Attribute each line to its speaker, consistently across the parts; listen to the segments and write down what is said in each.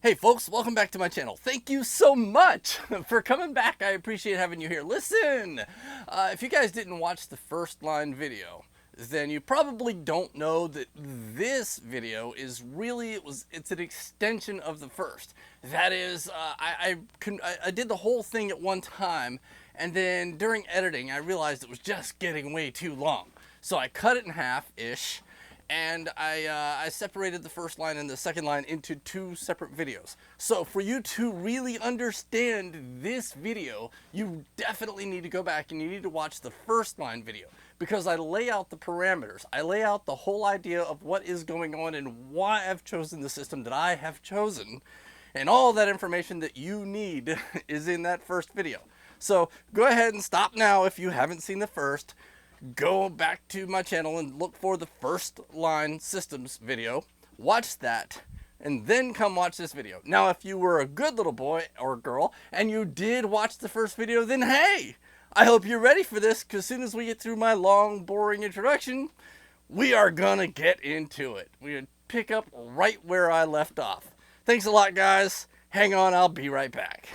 Speaker 1: Hey folks, welcome back to my channel. Thank you so much for coming back. I appreciate having you here. Listen, if you guys didn't watch the first line video, then you probably don't know that this video is really, it's an extension of the first. That is, I did the whole thing at one time, and then during editing, I realized it was just getting way too long. So I cut it in half-ish, and I separated the first line and the second line into two separate videos. So for you to really understand this video, you definitely need to go back and you need to watch the first line video, because I lay out the parameters. I lay out the whole idea of what is going on and why I've chosen the system that I have chosen. And all that information that you need is in that first video. So go ahead and stop now if you haven't seen the first. Go back to my channel and look for the first line systems video, watch that, and then come watch this video. Now, if you were a good little boy or girl and you did watch the first video, then hey, I hope you're ready for this, because as soon as we get through my long, boring introduction, we are gonna get into it. We're gonna pick up right where I left off. Thanks a lot, guys. Hang on, I'll be right back.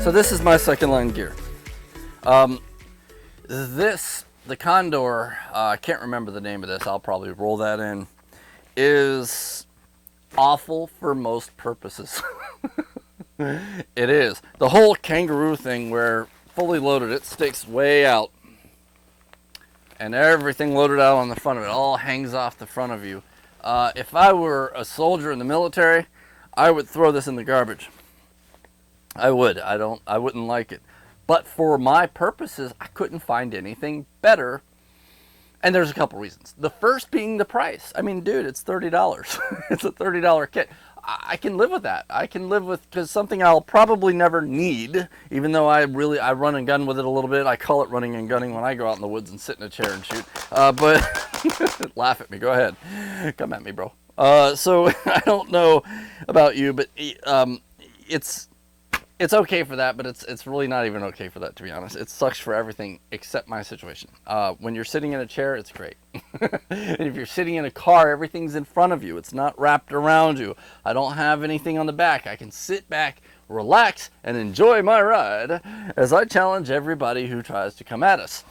Speaker 1: So this is my second line gear. The Condor, I can't remember the name of this, I'll probably roll that in, is awful for most purposes. It is. The whole kangaroo thing where fully loaded it sticks way out and everything loaded out on the front of it all hangs off the front of you. If I were a soldier in the military, I would throw this in the garbage. I would. I wouldn't like it. But for my purposes, I couldn't find anything better. And there's a couple reasons. The first being the price. I mean, dude, it's $30. It's a $30 kit. I can live with that. I can live with, because something I'll probably never need, even though I run and gun with it a little bit. I call it running and gunning when I go out in the woods and sit in a chair and shoot. But laugh at me. Go ahead. Come at me, bro. So I don't know about you, but it's okay for that, but it's really not even okay for that, to be honest. It sucks for everything except my situation. When you're sitting in a chair, it's great. And if you're sitting in a car, everything's in front of you. It's not wrapped around you. I don't have anything on the back. I can sit back, relax, and enjoy my ride as I challenge everybody who tries to come at us.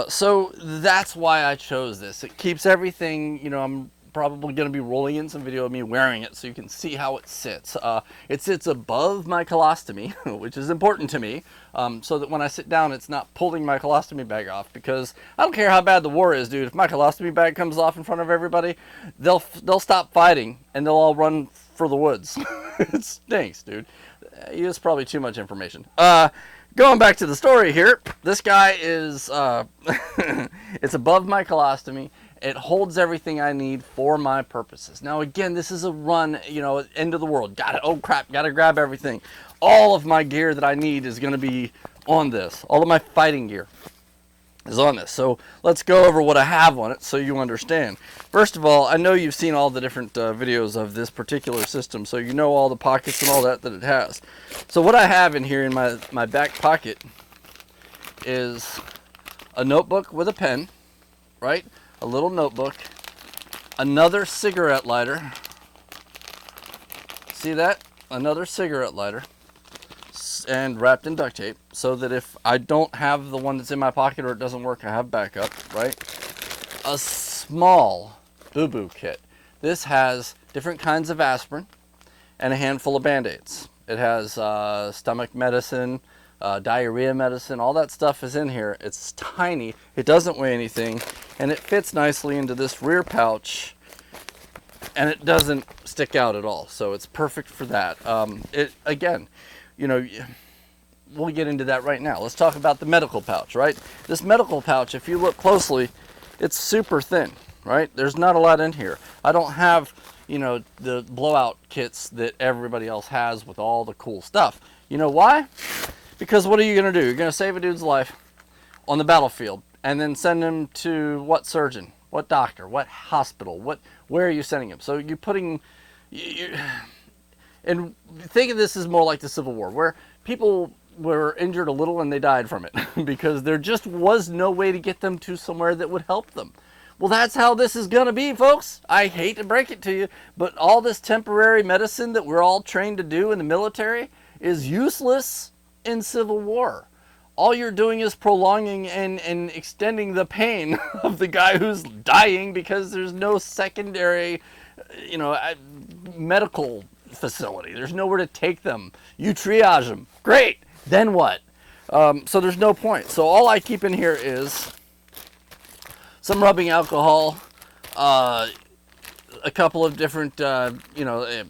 Speaker 1: So that's why I chose this. It keeps everything, you know, I'm probably going to be rolling in some video of me wearing it so you can see how it sits. It sits above my colostomy, which is important to me, so that when I sit down it's not pulling my colostomy bag off, because I don't care how bad the war is, dude. If my colostomy bag comes off in front of everybody, they'll stop fighting and they'll all run for the woods. It stinks, dude. It's probably too much information. Going back to the story here, this guy is it's above my colostomy. It holds everything I need for my purposes. Now, again, this is a run, you know, end of the world. Oh crap, gotta grab everything. All of my gear that I need is gonna be on this. All of my fighting gear is on this. So let's go over what I have on it so you understand. First of all, I know you've seen all the different videos of this particular system, so you know all the pockets and all that it has. So what I have in here in my back pocket is a notebook with a pen, right? A little notebook, another cigarette lighter. See that? Another cigarette lighter, and wrapped in duct tape, so that if I don't have the one that's in my pocket or it doesn't work, I have backup, right? A small boo-boo kit. This has different kinds of aspirin and a handful of Band-Aids. It has stomach medicine, diarrhea medicine, all that stuff is in here. It's tiny, it doesn't weigh anything, and it fits nicely into this rear pouch, and it doesn't stick out at all. So it's perfect for that. It again, you know, we'll get into that right now. Let's talk about the medical pouch, right? This medical pouch, if you look closely, it's super thin, right? There's not a lot in here. I don't have, you know, the blowout kits that everybody else has with all the cool stuff. You know why? Because what are you going to do? You're going to save a dude's life on the battlefield and then send him to what surgeon, what doctor, what hospital, where are you sending him? So you're putting, and think of this as more like the Civil War, where people were injured a little and they died from it because there just was no way to get them to somewhere that would help them. Well, that's how this is going to be, folks. I hate to break it to you, but all this temporary medicine that we're all trained to do in the military is useless in Civil War. All you're doing is prolonging and extending the pain of the guy who's dying because there's no secondary, you know, medical facility. There's nowhere to take them. You triage them. Great. Then what? So there's no point. So all I keep in here is some rubbing alcohol, a couple of different,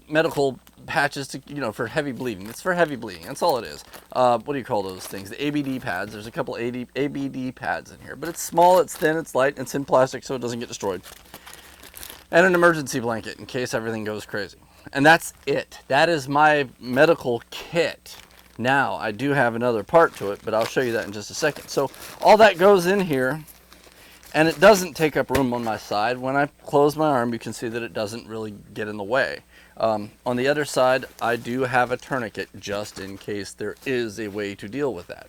Speaker 1: medical patches to, for heavy bleeding. It's for heavy bleeding. That's all it is. What do you call those things? The ABD pads. There's a couple ABD pads in here, but it's small, it's thin, it's light, it's in plastic so it doesn't get destroyed. And an emergency blanket in case everything goes crazy. And that's it. That is my medical kit. Now, I do have another part to it, but I'll show you that in just a second. So all that goes in here, and it doesn't take up room on my side. When I close my arm, you can see that it doesn't really get in the way. On the other side, I do have a tourniquet just in case there is a way to deal with that,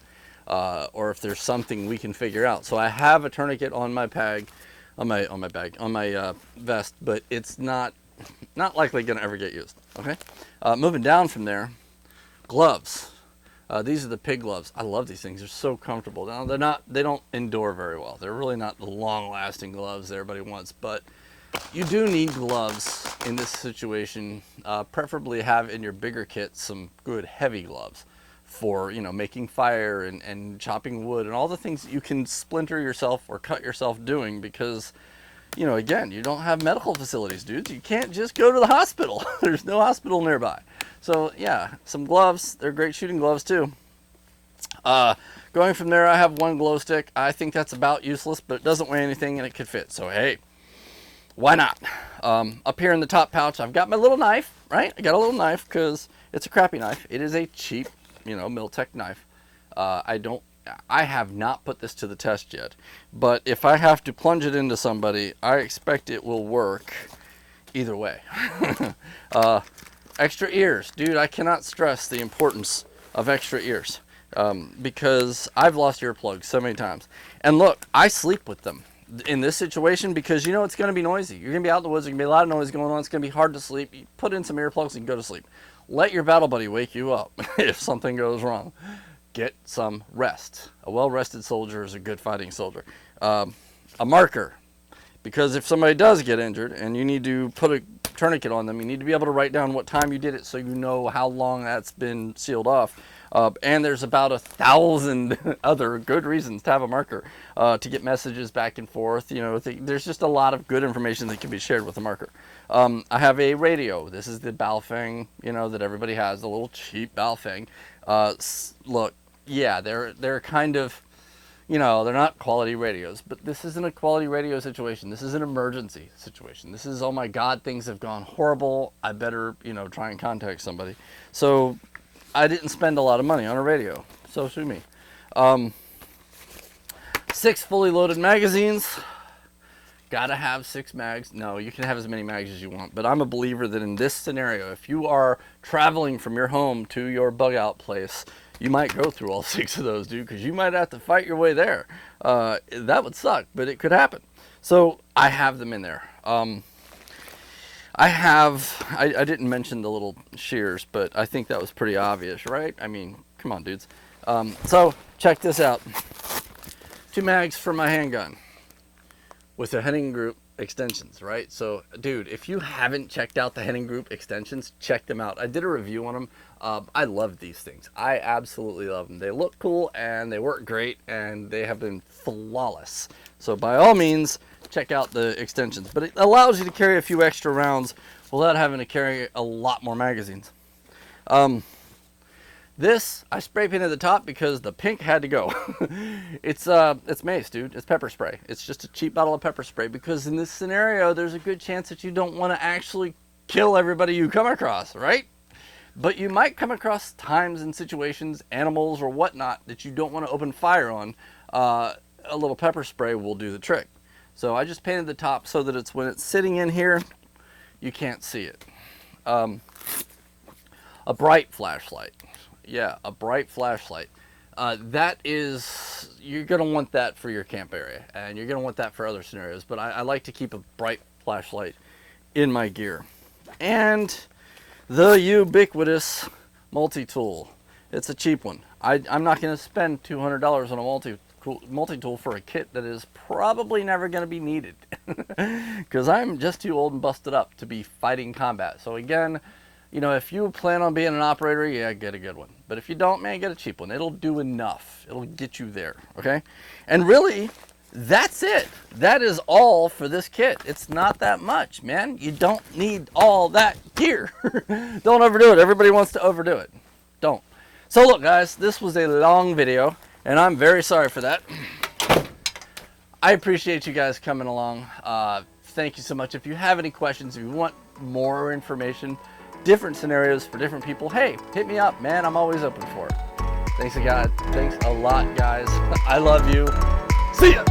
Speaker 1: or if there's something we can figure out. So I have a tourniquet on my bag, on my vest, but it's not likely going to ever get used. Okay, moving down from there, gloves. These are the pig gloves. I love these things. They're so comfortable. Now they don't endure very well. They're really not the long-lasting gloves that everybody wants, but you do need gloves in this situation. Preferably have in your bigger kit some good heavy gloves for, making fire and chopping wood and all the things that you can splinter yourself or cut yourself doing because, again, you don't have medical facilities, dudes. You can't just go to the hospital. There's no hospital nearby. So yeah, some gloves. They're great shooting gloves too. Going from there, I have one glow stick. I think that's about useless, but it doesn't weigh anything and it could fit. So hey, why not? Up here in the top pouch, I've got my little knife, right? I got a little knife because it's a crappy knife. It is a cheap, Miltech knife. I have not put this to the test yet, but if I have to plunge it into somebody, I expect it will work either way. Extra ears. Dude, I cannot stress the importance of extra ears because I've lost earplugs so many times. And look, I sleep with them in this situation because it's going to be noisy. You're going to be out in the woods. There's going to be a lot of noise going on. It's going to be hard to sleep. You put in some earplugs and go to sleep. Let your battle buddy wake you up if something goes wrong. Get some rest. A well-rested soldier is a good fighting soldier. A marker. Because if somebody does get injured and you need to put a tourniquet on them, you need to be able to write down what time you did it so you know how long that's been sealed off. And there's about 1,000 other good reasons to have a marker to get messages back and forth. There's just a lot of good information that can be shared with a marker. I have a radio. This is the Baofeng, that everybody has, the little cheap Baofeng. Look, yeah, they're kind of, they're not quality radios, but this isn't a quality radio situation. This is an emergency situation. This is, oh my God, things have gone horrible. I better, try and contact somebody. So I didn't spend a lot of money on a radio. So sue me. 6 fully loaded magazines. Gotta have 6 mags. No, you can have as many mags as you want, but I'm a believer that in this scenario, if you are traveling from your home to your bug out place, you might go through all 6 of those, dude, because you might have to fight your way there. That would suck, but it could happen. So I have them in there. I didn't mention the little shears, but I think that was pretty obvious, right? I mean, come on, dudes. So check this out. 2 mags for my handgun with a Henning group extensions, right? So, dude, if you haven't checked out the Henning Group extensions, check them out. I did a review on them. I love these things. I absolutely love them. They look cool and they work great and they have been flawless. So, by all means, check out the extensions. But it allows you to carry a few extra rounds without having to carry a lot more magazines. This, I spray painted the top because the pink had to go. It's mace, dude. It's pepper spray. It's just a cheap bottle of pepper spray because in this scenario, there's a good chance that you don't want to actually kill everybody you come across, right? But you might come across times and situations, animals or whatnot, that you don't want to open fire on. A little pepper spray will do the trick. So I just painted the top so that it's when it's sitting in here, you can't see it. A bright flashlight. Yeah, a bright flashlight. That is, you're going to want that for your camp area, and you're going to want that for other scenarios, but I like to keep a bright flashlight in my gear. And the ubiquitous multi-tool. It's a cheap one. I'm not going to spend $200 on a multi-tool for a kit that is probably never going to be needed because I'm just too old and busted up to be fighting combat. So again, you know, if you plan on being an operator, yeah, get a good one. But if you don't, man, get a cheap one. It'll do enough. It'll get you there, okay? And really, that's it. That is all for this kit. It's not that much, man. You don't need all that gear. Don't overdo it. Everybody wants to overdo it. Don't. So look, guys, this was a long video, and I'm very sorry for that. I appreciate you guys coming along. Thank you so much. If you have any questions, if you want more information, different scenarios for different people, hey, hit me up, man. I'm always open for it. Thanks a lot, guys. I love you. See ya.